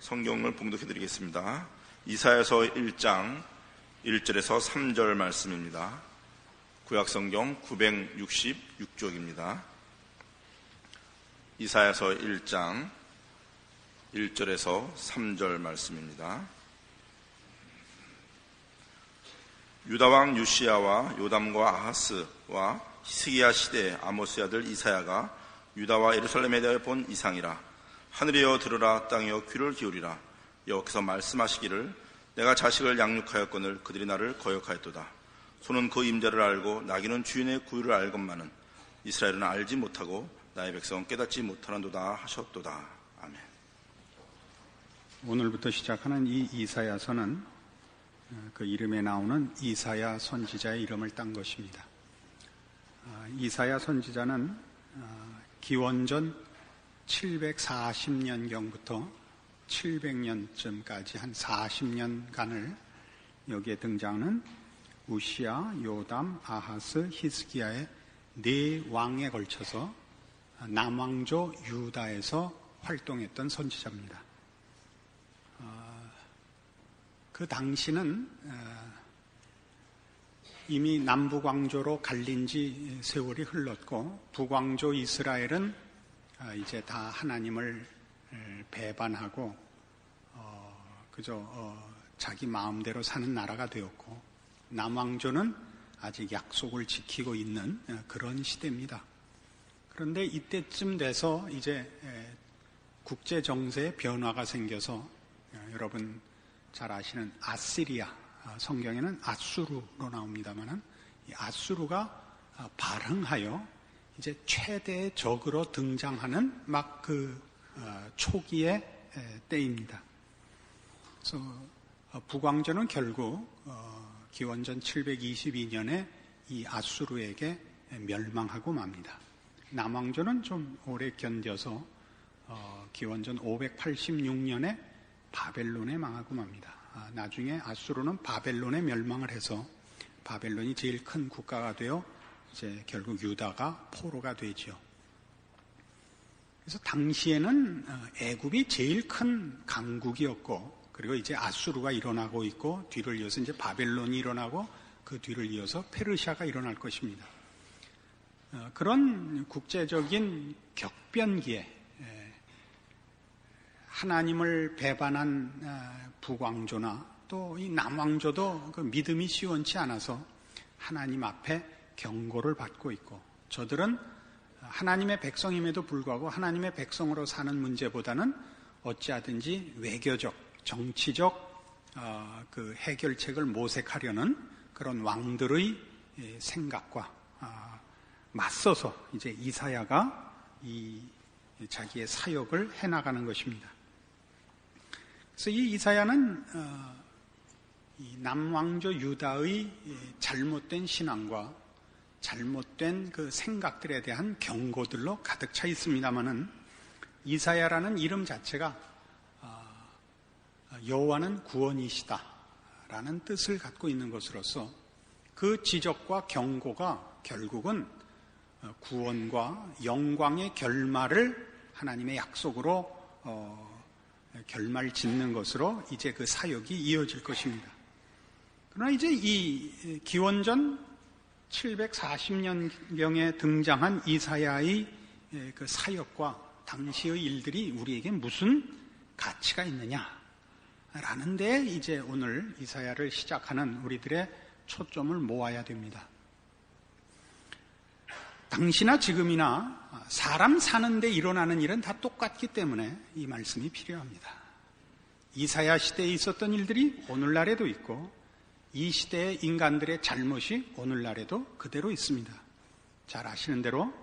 성경을 봉독해 드리겠습니다. 이사야서 1장 1절에서 3절 말씀입니다. 구약성경 966쪽입니다. 이사야서 1장 1절에서 3절 말씀입니다. 유다왕 요시야와 요담과 아하스와 히스기야 시대에 아모스의 아들 이사야가 유다와 예루살렘에 대하여 본 이상이라. 하늘이여 들으라, 땅이여 귀를 기울이라. 여호와께서 말씀하시기를 내가 자식을 양육하였거늘 그들이 나를 거역하였도다. 소는 그 임자를 알고 나귀는 주인의 구유를 알건만은 이스라엘은 알지 못하고 나의 백성은 깨닫지 못하는도다 하셨도다. 아멘. 오늘부터 시작하는 이 이사야서는 그 이름에 나오는 이사야 선지자의 이름을 딴 것입니다. 이사야 선지자는 기원전 740년경부터 700년쯤까지 한 40년간을 여기에 등장하는 우시야, 요담, 아하스, 히스기야의 네 왕에 걸쳐서 남왕조 유다에서 활동했던 선지자입니다. 그 당시는 이미 남북왕조로 갈린 지 세월이 흘렀고 북왕조 이스라엘은 이제 다 하나님을 배반하고 그저 자기 마음대로 사는 나라가 되었고 남왕조는 아직 약속을 지키고 있는 그런 시대입니다. 그런데 이때쯤 돼서 이제 국제 정세에 변화가 생겨서 여러분 잘 아시는 아시리아, 성경에는 아수르로 나옵니다만은 이 아수르가 발흥하여 이제 최대의 적으로 등장하는 막 그 초기의 때입니다. 그래서 북왕조는 결국 기원전 722년에 이 아수르에게 멸망하고 맙니다. 남왕조는 좀 오래 견뎌서 기원전 586년에 바벨론에 망하고 맙니다. 나중에 아수르는 바벨론에 멸망을 해서 바벨론이 제일 큰 국가가 되어 이제 결국 유다가 포로가 되죠. 그래서 당시에는 애굽이 제일 큰 강국이었고, 그리고 이제 아수르가 일어나고 있고, 뒤를 이어서 이제 바벨론이 일어나고, 그 뒤를 이어서 페르시아가 일어날 것입니다. 그런 국제적인 격변기에 하나님을 배반한 북왕조나 또 이 남왕조도 그 믿음이 시원치 않아서 하나님 앞에 경고를 받고 있고, 저들은 하나님의 백성임에도 불구하고 하나님의 백성으로 사는 문제보다는 어찌하든지 외교적, 정치적 그 해결책을 모색하려는 그런 왕들의 생각과 맞서서 이제 이사야가 이 자기의 사역을 해나가는 것입니다. 그래서 이 이사야는 이 남왕조 유다의 잘못된 신앙과 잘못된 그 생각들에 대한 경고들로 가득 차 있습니다만은 이사야라는 이름 자체가 여호와는 구원이시다라는 뜻을 갖고 있는 것으로서 그 지적과 경고가 결국은 구원과 영광의 결말을 하나님의 약속으로 결말 짓는 것으로 이제 그 사역이 이어질 것입니다. 그러나 이제 이 기원전 740년경에 등장한 이사야의 그 사역과 당시의 일들이 우리에게 무슨 가치가 있느냐라는 데 이제 오늘 이사야를 시작하는 우리들의 초점을 모아야 됩니다. 당시나 지금이나 사람 사는데 일어나는 일은 다 똑같기 때문에 이 말씀이 필요합니다. 이사야 시대에 있었던 일들이 오늘날에도 있고 이 시대의 인간들의 잘못이 오늘날에도 그대로 있습니다. 잘 아시는 대로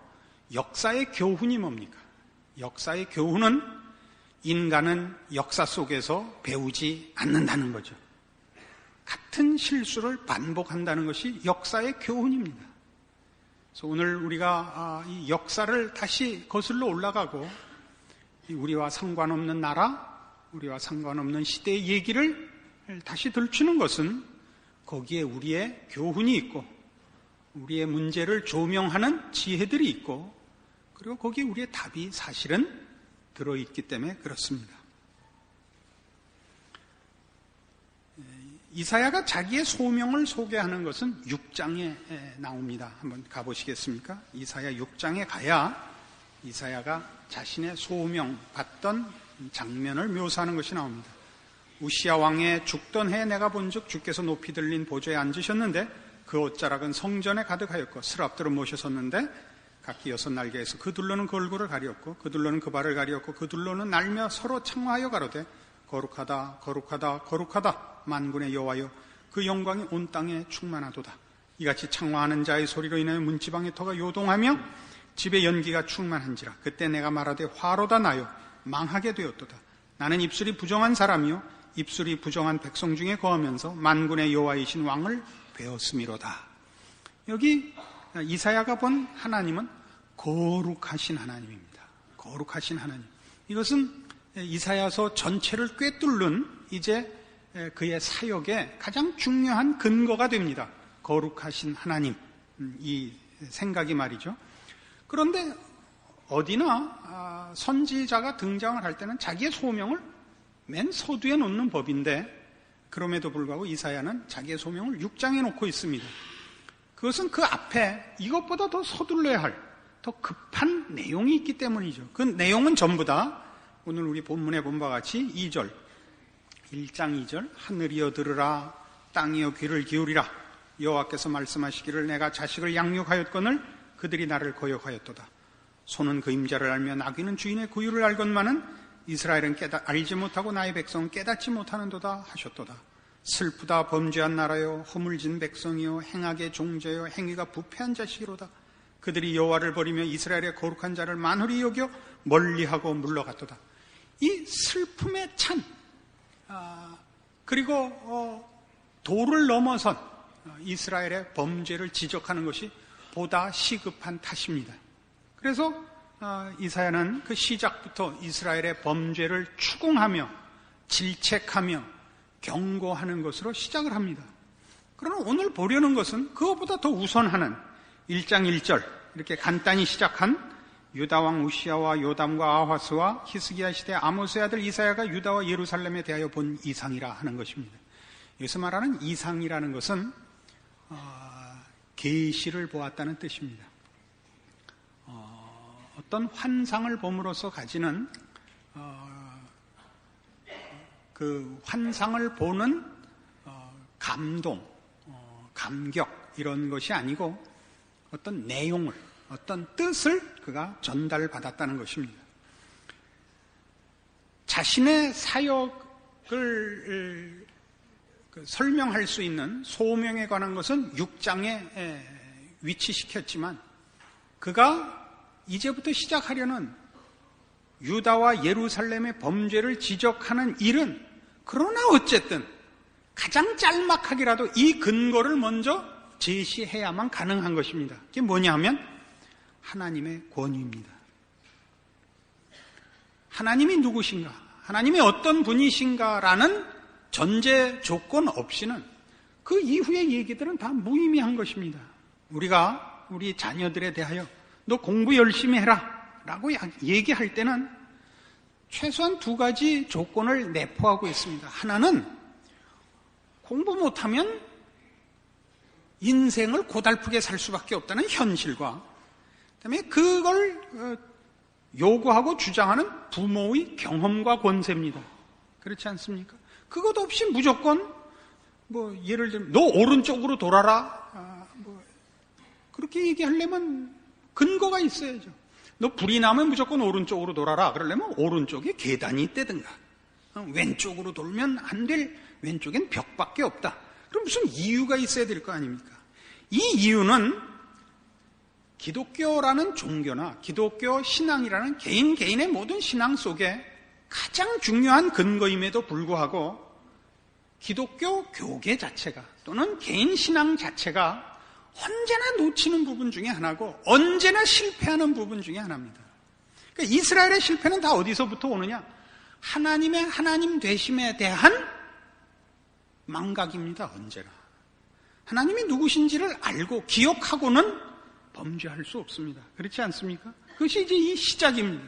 역사의 교훈이 뭡니까? 역사의 교훈은 인간은 역사 속에서 배우지 않는다는 거죠. 같은 실수를 반복한다는 것이 역사의 교훈입니다. 그래서 오늘 우리가 이 역사를 다시 거슬러 올라가고 우리와 상관없는 나라, 우리와 상관없는 시대의 얘기를 다시 들추는 것은 거기에 우리의 교훈이 있고 우리의 문제를 조명하는 지혜들이 있고 그리고 거기에 우리의 답이 사실은 들어있기 때문에 그렇습니다. 이사야가 자기의 소명을 소개하는 것은 6장에 나옵니다. 한번 가보시겠습니까? 이사야 6장에 가야 이사야가 자신의 소명 받던 장면을 묘사하는 것이 나옵니다. 우시야 왕의 죽던 해에 내가 본즉 주께서 높이 들린 보좌에 앉으셨는데 그 옷자락은 성전에 가득하였고 스랍들은 모셔섰는데 각기 6날개에서 그 둘러는 그 얼굴을 가리었고 그 둘러는 그 발을 가리었고 그 둘러는 날며 서로 창화하여 가로되 거룩하다 거룩하다 거룩하다 만군의 여호와여 그 영광이 온 땅에 충만하도다. 이같이 창화하는 자의 소리로 인하여 문지방의 터가 요동하며 집에 연기가 충만한지라. 그때 내가 말하되 화로다 나요 망하게 되었도다. 나는 입술이 부정한 사람이요 입술이 부정한 백성 중에 거하면서 만군의 여호와이신 왕을 배웠음이로다. 여기 이사야가 본 하나님은 거룩하신 하나님입니다. 거룩하신 하나님. 이것은 이사야서 전체를 꿰뚫는 이제 그의 사역의 가장 중요한 근거가 됩니다. 거룩하신 하나님, 이 생각이 말이죠. 그런데 어디나 선지자가 등장을 할 때는 자기의 소명을 맨 서두에 놓는 법인데 그럼에도 불구하고 이사야는 자기의 소명을 6장에 놓고 있습니다. 그것은 그 앞에 이것보다 더 서둘러야 할 더 급한 내용이 있기 때문이죠. 그 내용은 전부 다 오늘 우리 본문에 본 바와 같이 2절 1장 2절 하늘이여 들으라 땅이여 귀를 기울이라 여호와께서 말씀하시기를 내가 자식을 양육하였거늘 그들이 나를 거역하였도다. 소는 그 임자를 알며 나귀는 주인의 구유를 알건만은 이스라엘은 알지 못하고 나의 백성은 깨닫지 못하는도다 하셨도다. 슬프다 범죄한 나라여 허물진 백성이여 행악의 종자여 행위가 부패한 자식이로다. 그들이 여호와를 버리며 이스라엘의 거룩한 자를 만홀히 여겨 멀리하고 물러갔도다. 이 슬픔에 찬 그리고 도를 넘어선 이스라엘의 범죄를 지적하는 것이 보다 시급한 탓입니다. 그래서 이사야는 그 시작부터 이스라엘의 범죄를 추궁하며 질책하며 경고하는 것으로 시작을 합니다. 그러나 오늘 보려는 것은 그것보다 더 우선하는 1장 1절 이렇게 간단히 시작한 유다왕 우시야와 요담과 아하스와 히스기야 시대 아모스의 아들 이사야가 유다와 예루살렘에 대하여 본 이상이라 하는 것입니다. 여기서 말하는 이상이라는 것은 계시를 보았다는 뜻입니다. 어떤 환상을 봄으로써 가지는 그 환상을 보는 감동, 감격 이런 것이 아니고 어떤 내용을, 어떤 뜻을 그가 전달받았다는 것입니다. 자신의 사역을 설명할 수 있는 소명에 관한 것은 6장에 위치시켰지만 그가 이제부터 시작하려는 유다와 예루살렘의 범죄를 지적하는 일은 그러나 어쨌든 가장 짤막하게라도 이 근거를 먼저 제시해야만 가능한 것입니다. 그게 뭐냐 하면 하나님의 권위입니다. 하나님이 누구신가? 하나님이 어떤 분이신가라는 전제 조건 없이는 그 이후의 얘기들은 다 무의미한 것입니다. 우리가 우리 자녀들에 대하여 너 공부 열심히 해라 라고 얘기할 때는 최소한 2가지 조건을 내포하고 있습니다. 하나는 공부 못하면 인생을 고달프게 살 수밖에 없다는 현실과 그다음에 그걸 요구하고 주장하는 부모의 경험과 권세입니다. 그렇지 않습니까? 그것 없이 무조건 예를 들면 너 오른쪽으로 돌아라 그렇게 얘기하려면 근거가 있어야죠. 너 불이 나면 무조건 오른쪽으로 돌아라 그러려면 오른쪽에 계단이 있다든가 왼쪽으로 돌면 안 될 왼쪽엔 벽밖에 없다. 그럼 무슨 이유가 있어야 될 거 아닙니까? 이 이유는 기독교라는 종교나 기독교 신앙이라는 개인의 모든 신앙 속에 가장 중요한 근거임에도 불구하고 기독교 교계 자체가 또는 개인 신앙 자체가 언제나 놓치는 부분 중에 하나고 언제나 실패하는 부분 중에 하나입니다. 그러니까 이스라엘의 실패는 다 어디서부터 오느냐? 하나님의 하나님 되심에 대한 망각입니다. 언제나. 하나님이 누구신지를 알고 기억하고는 범죄할 수 없습니다. 그렇지 않습니까? 그것이 이제 이 시작입니다.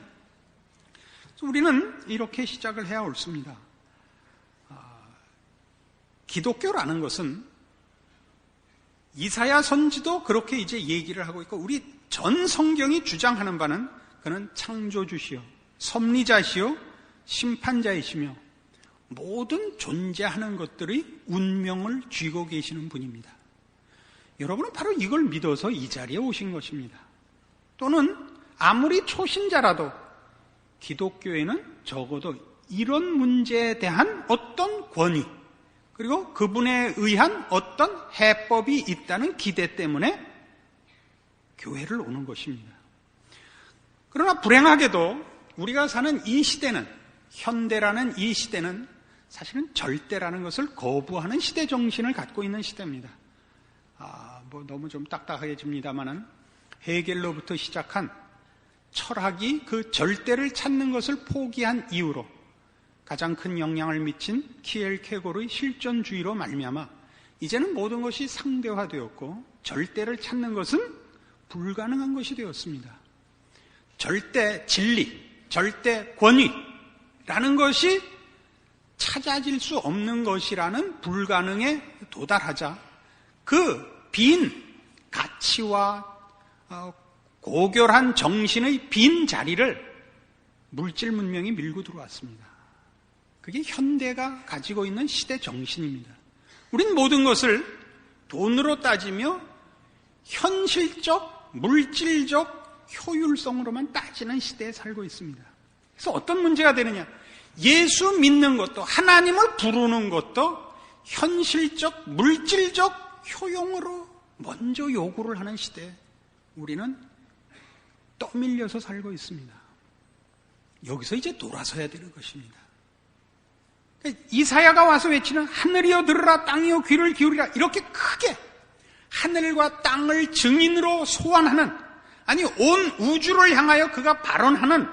그래서 우리는 이렇게 시작을 해야 옳습니다. 기독교라는 것은 이사야 선지도 그렇게 이제 얘기를 하고 있고 우리 전 성경이 주장하는 바는 그는 창조주시요 섭리자시요 심판자이시며 모든 존재하는 것들의 운명을 쥐고 계시는 분입니다. 여러분은 바로 이걸 믿어서 이 자리에 오신 것입니다. 또는 아무리 초신자라도 기독교에는 적어도 이런 문제에 대한 어떤 권위 그리고 그분에 의한 어떤 해법이 있다는 기대 때문에 교회를 오는 것입니다. 그러나 불행하게도 우리가 사는 이 시대는 현대라는 이 시대는 사실은 절대라는 것을 거부하는 시대 정신을 갖고 있는 시대입니다. 너무 좀 딱딱해집니다만은 헤겔로부터 시작한 철학이 그 절대를 찾는 것을 포기한 이유로 가장 큰 영향을 미친 키엘케고르의 실존주의로 말미암아 이제는 모든 것이 상대화되었고 절대를 찾는 것은 불가능한 것이 되었습니다. 절대 진리, 절대 권위라는 것이 찾아질 수 없는 것이라는 불가능에 도달하자 그 빈 가치와 고결한 정신의 빈 자리를 물질 문명이 밀고 들어왔습니다. 그게 현대가 가지고 있는 시대 정신입니다. 우린 모든 것을 돈으로 따지며 현실적, 물질적 효율성으로만 따지는 시대에 살고 있습니다. 그래서 어떤 문제가 되느냐? 예수 믿는 것도 하나님을 부르는 것도 현실적, 물질적 효용으로 먼저 요구를 하는 시대에 우리는 떠밀려서 살고 있습니다. 여기서 이제 돌아서야 되는 것입니다. 이사야가 와서 외치는 하늘이여 들으라 땅이여 귀를 기울이라 이렇게 크게 하늘과 땅을 증인으로 소환하는 아니 온 우주를 향하여 그가 발언하는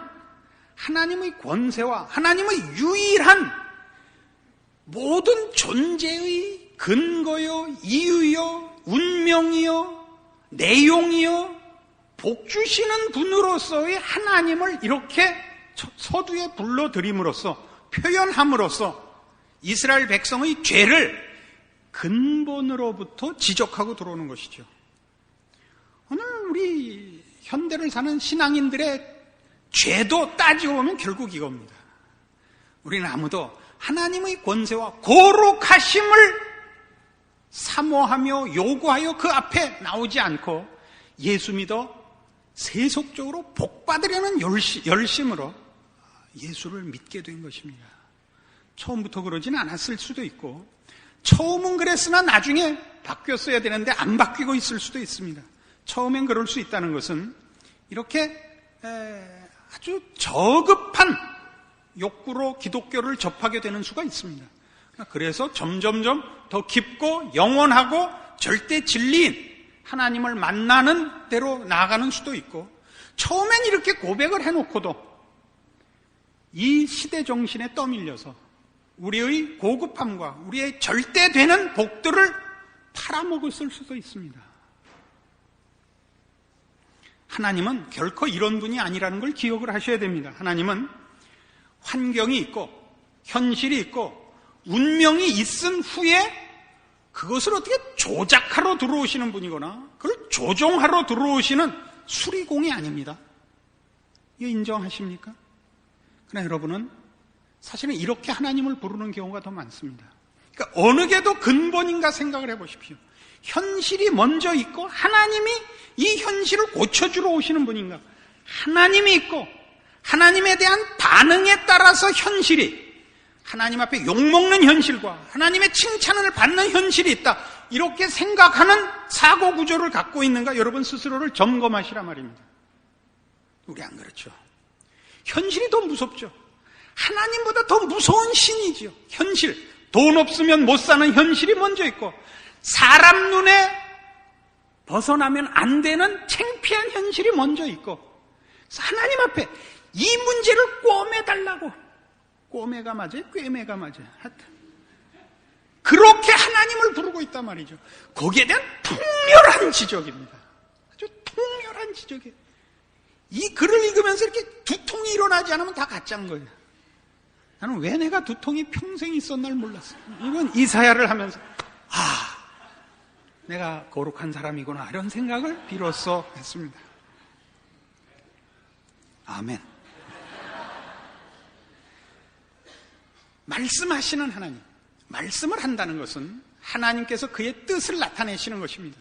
하나님의 권세와 하나님의 유일한 모든 존재의 근거요 이유요 운명이요 내용이요 복 주시는 분으로서의 하나님을 이렇게 서두에 불러들임으로써 표현함으로써 이스라엘 백성의 죄를 근본으로부터 지적하고 들어오는 것이죠. 오늘 우리 현대를 사는 신앙인들의 죄도 따지고 보면 결국 이겁니다. 우리는 아무도 하나님의 권세와 거룩하심을 사모하며 요구하여 그 앞에 나오지 않고 예수 믿어 세속적으로 복받으려는 열심으로 예수를 믿게 된 것입니다. 처음부터 그러지는 않았을 수도 있고 처음은 그랬으나 나중에 바뀌었어야 되는데 안 바뀌고 있을 수도 있습니다. 처음엔 그럴 수 있다는 것은 이렇게 아주 저급한 욕구로 기독교를 접하게 되는 수가 있습니다. 그래서 점점점 더 깊고 영원하고 절대 진리인 하나님을 만나는 대로 나아가는 수도 있고 처음엔 이렇게 고백을 해놓고도 이 시대 정신에 떠밀려서 우리의 고급함과 우리의 절대되는 복들을 팔아먹었을 수도 있습니다. 하나님은 결코 이런 분이 아니라는 걸 기억을 하셔야 됩니다. 하나님은 환경이 있고 현실이 있고 운명이 있은 후에 그것을 어떻게 조작하러 들어오시는 분이거나 그걸 조종하러 들어오시는 수리공이 아닙니다. 이거 인정하십니까? 그러나 여러분은 사실은 이렇게 하나님을 부르는 경우가 더 많습니다. 그러니까 어느 게 더 근본인가 생각을 해보십시오. 현실이 먼저 있고 하나님이 이 현실을 고쳐주러 오시는 분인가? 하나님이 있고 하나님에 대한 반응에 따라서 현실이 하나님 앞에 욕먹는 현실과 하나님의 칭찬을 받는 현실이 있다. 이렇게 생각하는 사고 구조를 갖고 있는가? 여러분 스스로를 점검하시라 말입니다. 우리 안 그렇죠. 현실이 더 무섭죠. 하나님보다 더 무서운 신이지요. 현실. 돈 없으면 못 사는 현실이 먼저 있고 사람 눈에 벗어나면 안 되는 창피한 현실이 먼저 있고 그래서 하나님 앞에 이 문제를 꿰매달라고 꿰매가 맞아요? 꿰매가 맞아요? 하여튼 그렇게 하나님을 부르고 있단 말이죠. 거기에 대한 통렬한 지적입니다. 아주 통렬한 지적이에요. 이 글을 읽으면서 이렇게 두통이 일어나지 않으면 다 가짜인 거예요. 나는 왜 내가 두통이 평생 있었날 몰랐어. 이건 이사야를 하면서 내가 거룩한 사람이구나 이런 생각을 비로소 했습니다. 아멘. 말씀하시는 하나님, 말씀을 한다는 것은 하나님께서 그의 뜻을 나타내시는 것입니다.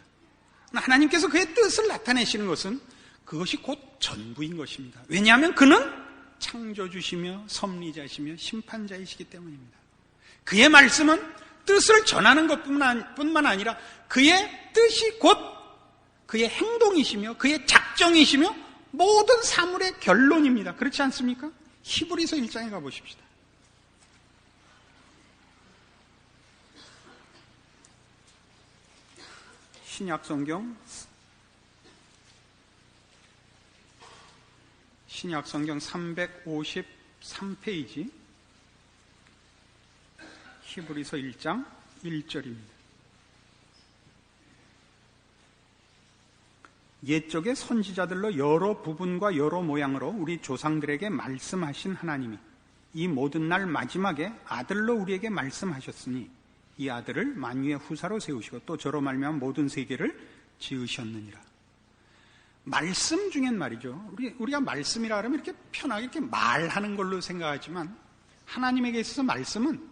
하나님께서 그의 뜻을 나타내시는 것은 그것이 곧 전부인 것입니다. 왜냐하면 그는 창조주시며 섭리자시며 심판자이시기 때문입니다. 그의 말씀은 뜻을 전하는 것뿐만 아니라 그의 뜻이 곧 그의 행동이시며 그의 작정이시며 모든 사물의 결론입니다. 그렇지 않습니까? 히브리서 1장에 가보십시다. 신약성경 353페이지 히브리서 1장 1절입니다. 옛적의 선지자들로 여러 부분과 여러 모양으로 우리 조상들에게 말씀하신 하나님이 이 모든 날 마지막에 아들로 우리에게 말씀하셨으니 이 아들을 만유의 후사로 세우시고 또 저로 말미암아 모든 세계를 지으셨느니라. 말씀 중엔 말이죠. 우리가 말씀이라 하면 이렇게 편하게 이렇게 말하는 걸로 생각하지만 하나님에게 있어서 말씀은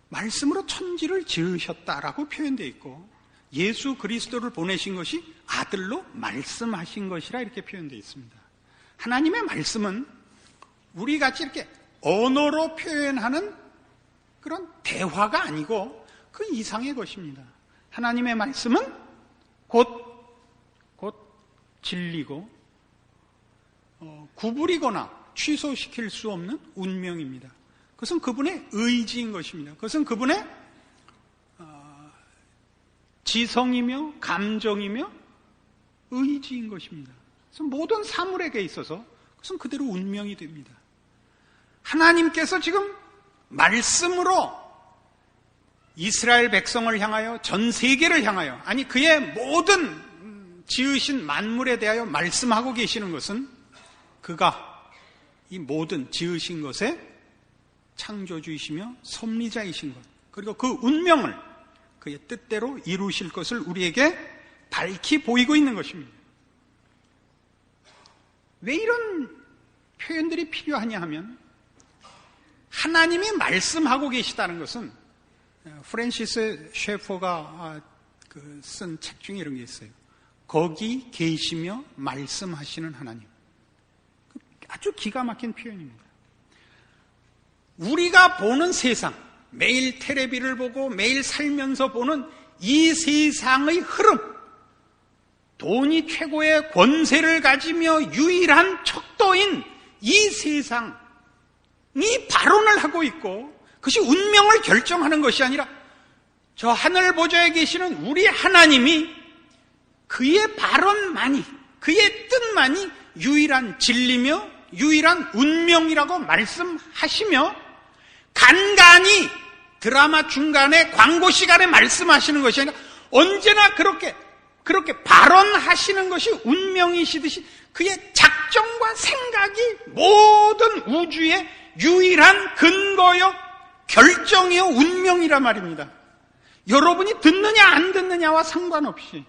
말씀으로 천지를 지으셨다라고 표현되어 있고 예수 그리스도를 보내신 것이 아들로 말씀하신 것이라 이렇게 표현되어 있습니다. 하나님의 말씀은 우리같이 이렇게 언어로 표현하는 그런 대화가 아니고 그 이상의 것입니다. 하나님의 말씀은 곧 진리고 구부리거나 취소시킬 수 없는 운명입니다. 그것은 그분의 의지인 것입니다. 그것은 그분의 지성이며 감정이며 의지인 것입니다. 그래서 모든 사물에게 있어서 그것은 그대로 운명이 됩니다. 하나님께서 지금 말씀으로 이스라엘 백성을 향하여 전 세계를 향하여 아니 그의 모든 지으신 만물에 대하여 말씀하고 계시는 것은 그가 이 모든 지으신 것의 창조주이시며 섭리자이신 것 그리고 그 운명을 그의 뜻대로 이루실 것을 우리에게 밝히 보이고 있는 것입니다. 왜 이런 표현들이 필요하냐 하면 하나님이 말씀하고 계시다는 것은 프랜시스 셰퍼가 쓴 책 중에 이런 게 있어요. 거기 계시며 말씀하시는 하나님. 아주 기가 막힌 표현입니다. 우리가 보는 세상, 매일 텔레비를 보고 매일 살면서 보는 이 세상의 흐름, 돈이 최고의 권세를 가지며 유일한 척도인 이 세상이 발언을 하고 있고 그것이 운명을 결정하는 것이 아니라 저 하늘 보좌에 계시는 우리 하나님이 그의 발언만이, 그의 뜻만이 유일한 진리며 유일한 운명이라고 말씀하시며 간간히 드라마 중간에 광고 시간에 말씀하시는 것이 아니라 언제나 그렇게 발언하시는 것이 운명이시듯이 그의 작정과 생각이 모든 우주의 유일한 근거요, 결정이요, 운명이란 말입니다. 여러분이 듣느냐 안 듣느냐와 상관없이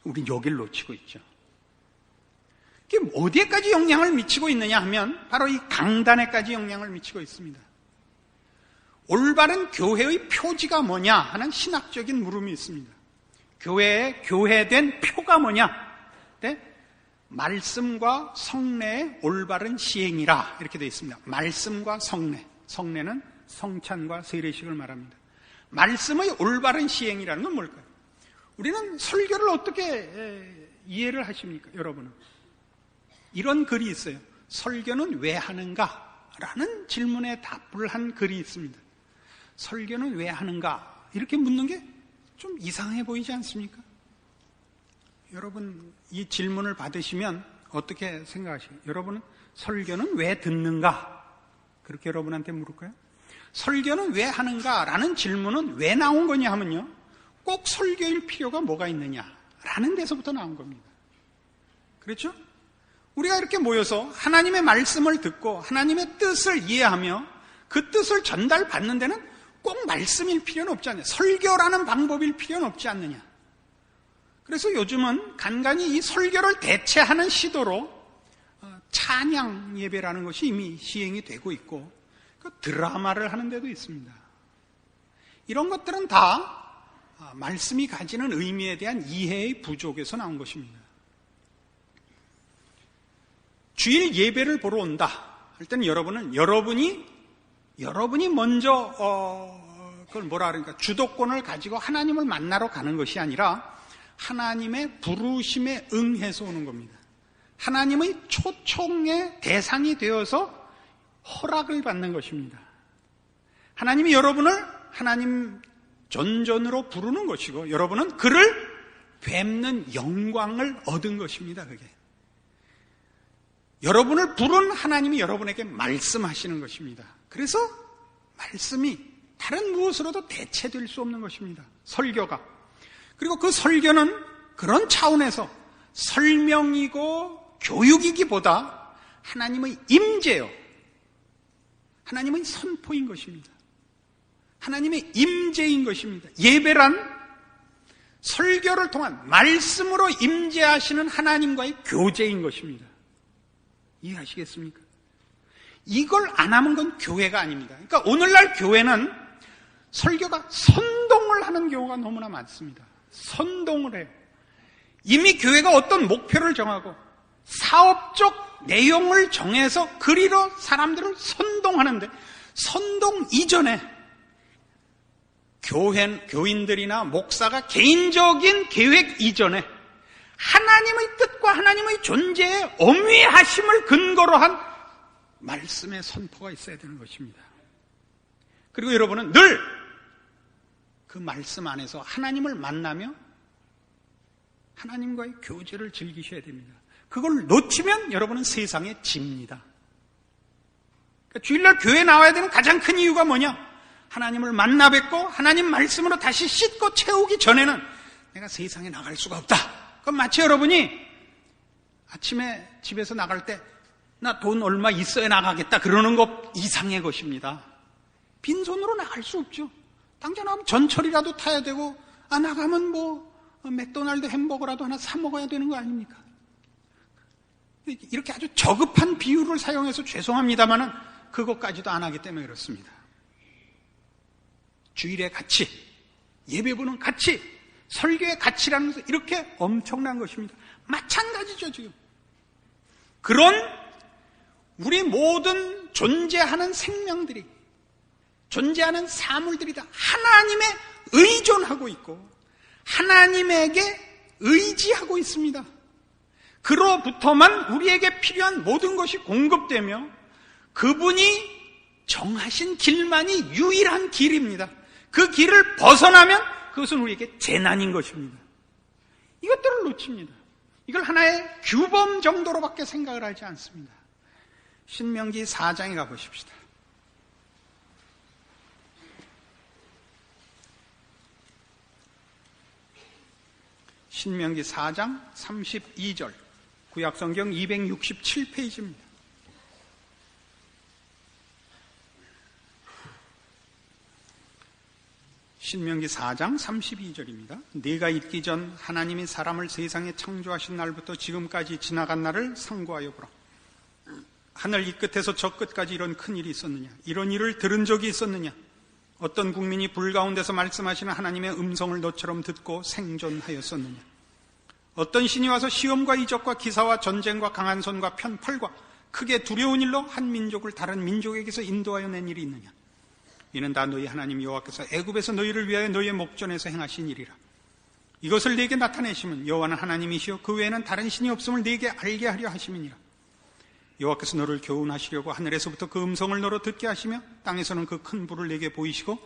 우린 여길 놓치고 있죠. 이게 어디에까지 영향을 미치고 있느냐 하면 바로 이 강단에까지 영향을 미치고 있습니다. 올바른 교회의 표지가 뭐냐 하는 신학적인 물음이 있습니다. 교회의 교회된 표가 뭐냐? 네? 말씀과 성례의 올바른 시행이라 이렇게 되어 있습니다. 말씀과 성례, 성례는 성찬과 세례식을 말합니다. 말씀의 올바른 시행이라는 건 뭘까요? 우리는 설교를 어떻게 이해를 하십니까? 여러분은 이런 글이 있어요. 설교는 왜 하는가? 라는 질문에 답을 한 글이 있습니다. 설교는 왜 하는가? 이렇게 묻는 게 좀 이상해 보이지 않습니까? 여러분 이 질문을 받으시면 어떻게 생각하시나요? 여러분은 설교는 왜 듣는가? 그렇게 여러분한테 물을까요? 설교는 왜 하는가? 라는 질문은 왜 나온 거냐 하면요, 꼭 설교일 필요가 뭐가 있느냐? 라는 데서부터 나온 겁니다. 그렇죠? 우리가 이렇게 모여서 하나님의 말씀을 듣고 하나님의 뜻을 이해하며 그 뜻을 전달받는 데는 꼭 말씀일 필요는 없지 않느냐. 설교라는 방법일 필요는 없지 않느냐. 그래서 요즘은 간간히 이 설교를 대체하는 시도로 찬양 예배라는 것이 이미 시행이 되고 있고 그 드라마를 하는 데도 있습니다. 이런 것들은 다 말씀이 가지는 의미에 대한 이해의 부족에서 나온 것입니다. 주일 예배를 보러 온다 할 때는 여러분이 먼저 그걸 뭐라 그러니까 주도권을 가지고 하나님을 만나러 가는 것이 아니라 하나님의 부르심에 응해서 오는 겁니다. 하나님의 초청의 대상이 되어서 허락을 받는 것입니다. 하나님이 여러분을 하나님 전전으로 부르는 것이고 여러분은 그를 뵙는 영광을 얻은 것입니다. 그게 여러분을 부른 하나님이 여러분에게 말씀하시는 것입니다. 그래서 말씀이 다른 무엇으로도 대체될 수 없는 것입니다. 설교가. 그리고 그 설교는 그런 차원에서 설명이고 교육이기보다 하나님의 임재요, 하나님의 선포인 것입니다. 하나님의 임재인 것입니다. 예배란 설교를 통한 말씀으로 임재하시는 하나님과의 교제인 것입니다. 이해하시겠습니까? 이걸 안 하면 건 교회가 아닙니다. 그러니까 오늘날 교회는 설교가 선동을 하는 경우가 너무나 많습니다. 선동을 해요. 이미 교회가 어떤 목표를 정하고 사업적 내용을 정해서 그리로 사람들을 선동하는데 선동 이전에 교인들이나 목사가 개인적인 계획 이전에 하나님의 뜻과 하나님의 존재의 엄위하심을 근거로 한 말씀의 선포가 있어야 되는 것입니다. 그리고 여러분은 늘 그 말씀 안에서 하나님을 만나며 하나님과의 교제를 즐기셔야 됩니다. 그걸 놓치면 여러분은 세상에 집니다. 그러니까 주일날 교회에 나와야 되는 가장 큰 이유가 뭐냐? 하나님을 만나 뵙고 하나님 말씀으로 다시 씻고 채우기 전에는 내가 세상에 나갈 수가 없다. 그럼 마치 여러분이 아침에 집에서 나갈 때 나 돈 얼마 있어야 나가겠다 그러는 것 이상의 것입니다. 빈손으로 나갈 수 없죠. 당장 나가면 전철이라도 타야 되고 나가면 맥도날드 햄버거라도 하나 사 먹어야 되는 거 아닙니까? 이렇게 아주 저급한 비유를 사용해서 죄송합니다만은 그것까지도 안 하기 때문에 그렇습니다. 주일의 가치, 예배보는 가치, 설교의 가치라는 것은 이렇게 엄청난 것입니다. 마찬가지죠, 지금. 그런 우리 모든 존재하는 생명들이, 존재하는 사물들이 다 하나님에 의존하고 있고 하나님에게 의지하고 있습니다. 그로부터만 우리에게 필요한 모든 것이 공급되며 그분이 정하신 길만이 유일한 길입니다. 그 길을 벗어나면 그것은 우리에게 재난인 것입니다. 이것들을 놓칩니다. 이걸 하나의 규범 정도로밖에 생각을 하지 않습니다. 신명기 4장에 가보십시다. 신명기 4장 32절, 구약성경 267페이지입니다. 신명기 4장 32절입니다. 네가 있기 전 하나님이 사람을 세상에 창조하신 날부터 지금까지 지나간 날을 상고하여 보라. 하늘 이 끝에서 저 끝까지 이런 큰 일이 있었느냐? 이런 일을 들은 적이 있었느냐? 어떤 국민이 불 가운데서 말씀하시는 하나님의 음성을 너처럼 듣고 생존하였었느냐? 어떤 신이 와서 시험과 이적과 기사와 전쟁과 강한 손과 편팔과 크게 두려운 일로 한 민족을 다른 민족에게서 인도하여 낸 일이 있느냐? 이는 다 너희 하나님 여호와께서 애굽에서 너희를 위하여 너희의 목전에서 행하신 일이라. 이것을 네게 나타내심은 여호와는 하나님이시요 그 외에는 다른 신이 없음을 네게 알게 하려 하심이니라. 여호와께서 너를 교훈하시려고 하늘에서부터 그 음성을 너로 듣게 하시며 땅에서는 그 큰 불을 네게 보이시고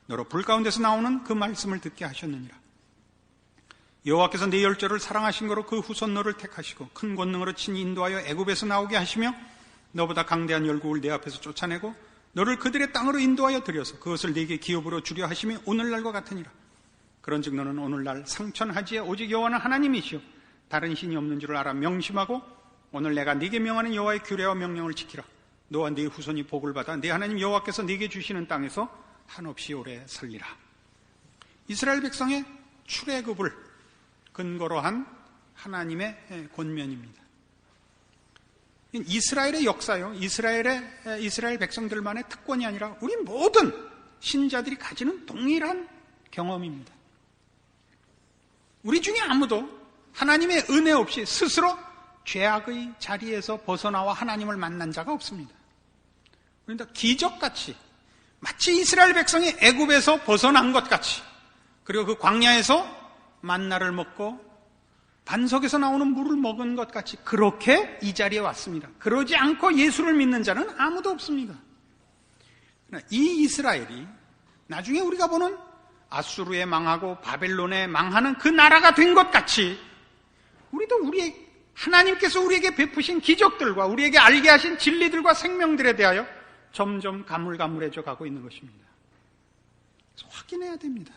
너로 불 가운데서 나오는 그 말씀을 듣게 하셨느니라. 여호와께서 네 열조를 사랑하신 거로 그 후손 너를 택하시고 큰 권능으로 친히 인도하여 애굽에서 나오게 하시며 너보다 강대한 열국을 네 앞에서 쫓아내고 너를 그들의 땅으로 인도하여 들여서 그것을 네게 기업으로 주려 하심이 오늘날과 같으니라. 그런즉 너는 오늘날 상천하지에 오직 여호와는 하나님이시요 다른 신이 없는 줄을 알아 명심하고 오늘 내가 네게 명하는 여호와의 규례와 명령을 지키라. 너와 네 후손이 복을 받아 네 하나님 여호와께서 네게 주시는 땅에서 한없이 오래 살리라. 이스라엘 백성의 출애굽을 근거로 한 하나님의 권면입니다. 이스라엘의 역사요, 이스라엘 백성들만의 특권이 아니라 우리 모든 신자들이 가지는 동일한 경험입니다. 우리 중에 아무도 하나님의 은혜 없이 스스로 죄악의 자리에서 벗어나와 하나님을 만난 자가 없습니다. 그런데 기적같이 마치 이스라엘 백성이 애굽에서 벗어난 것 같이, 그리고 그 광야에서 만나를 먹고 반석에서 나오는 물을 먹은 것 같이 그렇게 이 자리에 왔습니다. 그러지 않고 예수를 믿는 자는 아무도 없습니다. 이 이스라엘이 나중에 우리가 보는 아수르에 망하고 바벨론에 망하는 그 나라가 된 것 같이 우리도 하나님께서 우리에게 베푸신 기적들과 우리에게 알게 하신 진리들과 생명들에 대하여 점점 가물가물해져 가고 있는 것입니다. 그래서 확인해야 됩니다.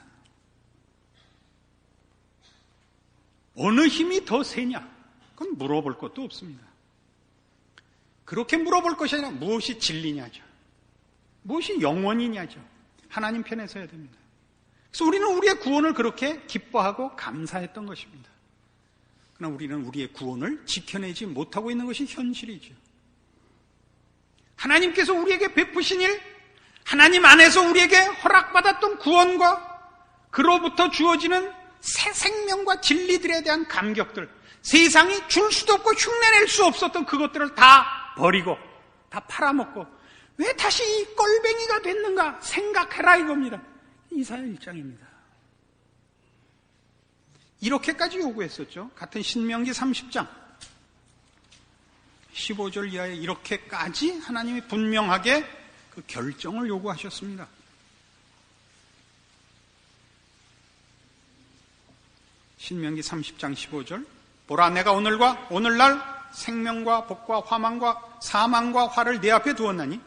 어느 힘이 더 세냐? 그건 물어볼 것도 없습니다. 그렇게 물어볼 것이 아니라 무엇이 진리냐죠. 무엇이 영원이냐죠. 하나님 편에 서야 됩니다. 그래서 우리는 우리의 구원을 그렇게 기뻐하고 감사했던 것입니다. 그러나 우리는 우리의 구원을 지켜내지 못하고 있는 것이 현실이죠. 하나님께서 우리에게 베푸신 일, 하나님 안에서 우리에게 허락받았던 구원과 그로부터 주어지는 새 생명과 진리들에 대한 감격들, 세상이 줄 수도 없고 흉내낼 수 없었던 그것들을 다 버리고 다 팔아먹고 왜 다시 이 꼴뱅이가 됐는가 생각해라 이겁니다. 이사야 1장입니다. 이렇게까지 요구했었죠. 같은 신명기 30장 15절 이하에 이렇게까지 하나님이 분명하게 그 결정을 요구하셨습니다. 신명기 30장 15절 보라 내가 오늘날 생명과 복과 화망과 사망과 화를 내 앞에 두었나니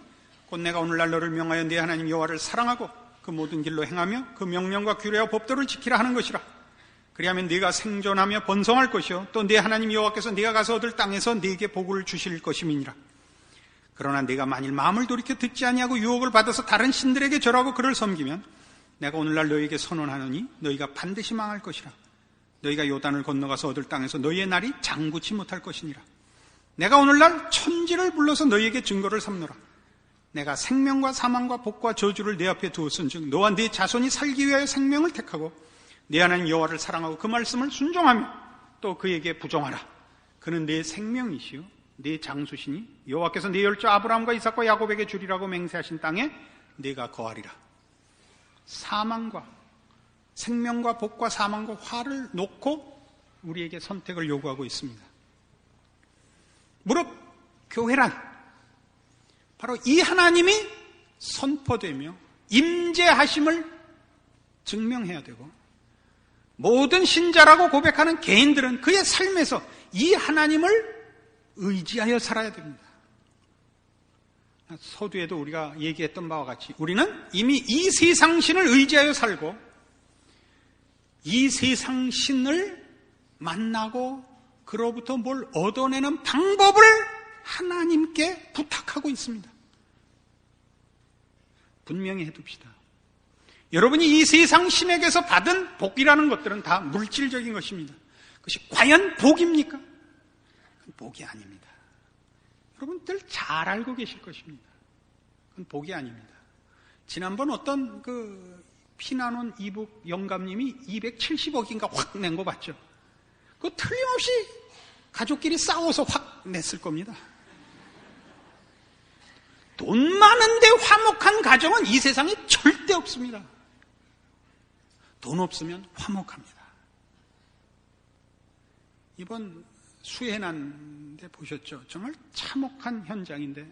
곧 내가 오늘날 너를 명하여 네 하나님 여호와를 사랑하고 그 모든 길로 행하며 그 명령과 규례와 법도를 지키라 하는 것이라. 그리하면 네가 생존하며 번성할 것이요 또 네 하나님 여호와께서 네가 가서 얻을 땅에서 네게 복을 주실 것임이니라. 그러나 네가 만일 마음을 돌이켜 듣지 아니하고 유혹을 받아서 다른 신들에게 절하고 그를 섬기면 내가 오늘날 너희에게 선언하노니 너희가 반드시 망할 것이라. 너희가 요단을 건너가서 얻을 땅에서 너희의 날이 장구치 못할 것이니라. 내가 오늘날 천지를 불러서 너희에게 증거를 삼노라. 내가 생명과 사망과 복과 저주를 내 앞에 두었은즉 너와 네 자손이 살기 위하여 생명을 택하고 네 하나님 여호와를 사랑하고 그 말씀을 순종하며 또 그에게 부정하라. 그는 네 생명이시요 네 장수시니 여호와께서 네 열조 아브라함과 이삭과 야곱에게 주리라고 맹세하신 땅에 네가 거하리라. 생명과 복과 사망과 화를 놓고 우리에게 선택을 요구하고 있습니다. 무릇 교회란 바로 이 하나님이 선포되며 임재하심을 증명해야 되고 모든 신자라고 고백하는 개인들은 그의 삶에서 이 하나님을 의지하여 살아야 됩니다. 서두에도 우리가 얘기했던 바와 같이 우리는 이미 이 세상신을 의지하여 살고 이 세상신을 만나고 그로부터 뭘 얻어내는 방법을 하나님께 부탁하고 있습니다. 분명히 해둡시다. 여러분이 이 세상 신에게서 받은 복이라는 것들은 다 물질적인 것입니다. 그것이 과연 복입니까? 그건 복이 아닙니다. 여러분들 잘 알고 계실 것입니다. 그건 복이 아닙니다. 지난번 어떤 피나논 이북 영감님이 270억인가 확 낸 거 봤죠? 그거 틀림없이 가족끼리 싸워서 확 냈을 겁니다. 돈 많은데 화목한 가정은 이 세상에 절대 없습니다. 돈 없으면 화목합니다. 이번 수해난 데 보셨죠? 정말 참혹한 현장인데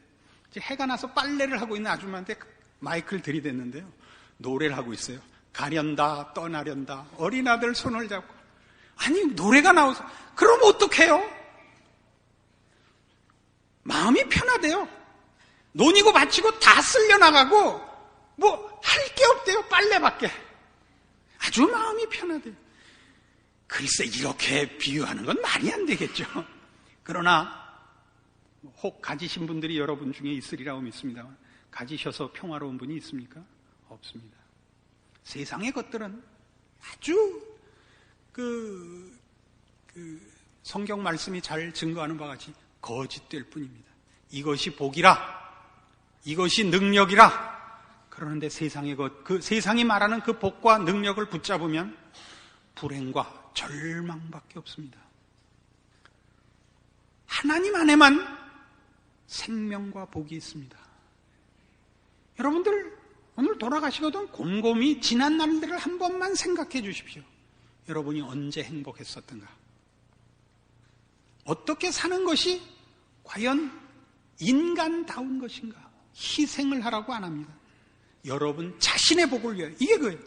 해가 나서 빨래를 하고 있는 아줌마한테 마이크를 들이댔는데요. 노래를 하고 있어요. 가련다 떠나련다 어린아들 손을 잡고. 아니 노래가 나와서 그럼 어떡해요? 마음이 편하대요. 논이고 밭이고 다 쓸려나가고 뭐 할 게 없대요. 빨래밖에. 아주 마음이 편하대요. 글쎄 이렇게 비유하는 건 말이 안 되겠죠. 그러나 혹 가지신 분들이 여러분 중에 있으리라고 믿습니다. 가지셔서 평화로운 분이 있습니까? 없습니다. 세상의 것들은 아주 성경 말씀이 잘 증거하는 바와 같이 거짓될 뿐입니다. 이것이 복이라, 이것이 능력이라 그러는데 세상의 것, 그 세상이 말하는 그 복과 능력을 붙잡으면 불행과 절망밖에 없습니다. 하나님 안에만 생명과 복이 있습니다. 여러분들 오늘 돌아가시거든 곰곰이 지난 날들을 한 번만 생각해 주십시오. 여러분이 언제 행복했었던가? 어떻게 사는 것이 과연 인간다운 것인가? 희생을 하라고 안 합니다. 여러분 자신의 복을 위하여, 이게 그예요.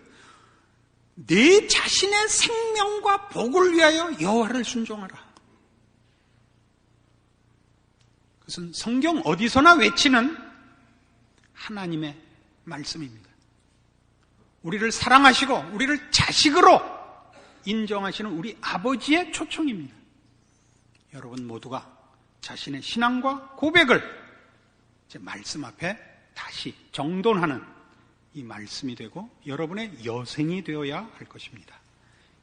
내 자신의 생명과 복을 위하여 여호와를 순종하라. 그것은 성경 어디서나 외치는 하나님의 말씀입니다. 우리를 사랑하시고 우리를 자식으로 인정하시는 우리 아버지의 초청입니다. 여러분 모두가 자신의 신앙과 고백을 이제 말씀 앞에 다시 정돈하는 이 말씀이 되고 여러분의 여생이 되어야 할 것입니다.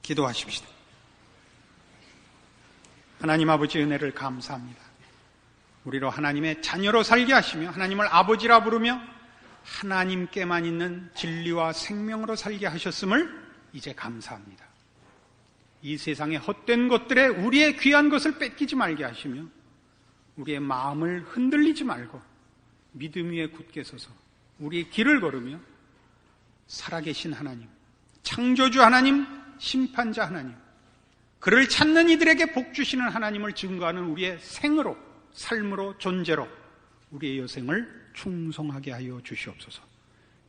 기도하십시다. 하나님 아버지 은혜를 감사합니다. 우리로 하나님의 자녀로 살게 하시며 하나님을 아버지라 부르며 하나님께만 있는 진리와 생명으로 살게 하셨음을 이제 감사합니다. 이 세상의 헛된 것들에 우리의 귀한 것을 뺏기지 말게 하시며 우리의 마음을 흔들리지 말고 믿음 위에 굳게 서서 우리의 길을 걸으며 살아계신 하나님, 창조주 하나님, 심판자 하나님, 그를 찾는 이들에게 복 주시는 하나님을 증거하는 우리의 생으로, 삶으로, 존재로 우리의 여생을 충성하게 하여 주시옵소서.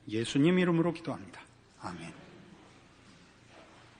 예수님 이름으로 기도합니다. 아멘.